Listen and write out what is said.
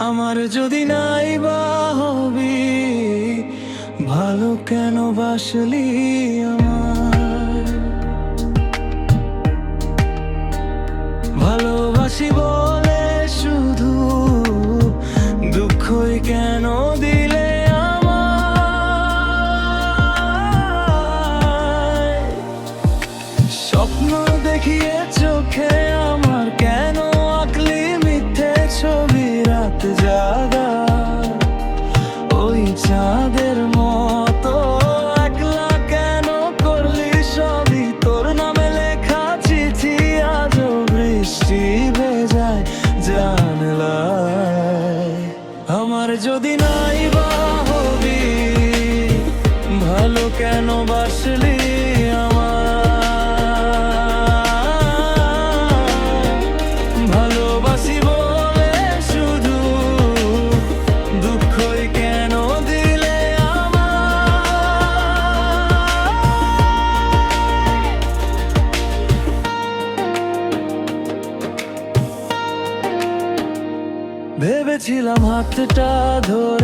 আমার যদি নাই বা হবি, ভালো কেন বাসলি আমার? ভালোবাসি বলে শুধু দুঃখই কেন দিলে আমায়? স্বপ্ন দেখিয়ে চোখে আমার কেন আঁকলি মিথ্যে ছবি? রাত জাগা ওই চাঁদের মতো একলা কেন করলি সবই? তোর নামে লেখা চিঠি আজও বৃষ্টি ভেজায় জানলায়। আমার যদি নাই বা হবি, ভালো কেন বাসলি আমার? ভালোবাসি বলে শুধু দুঃখই কেন দিলে আমায়? ভেবেছিলাম হাতটা ধরে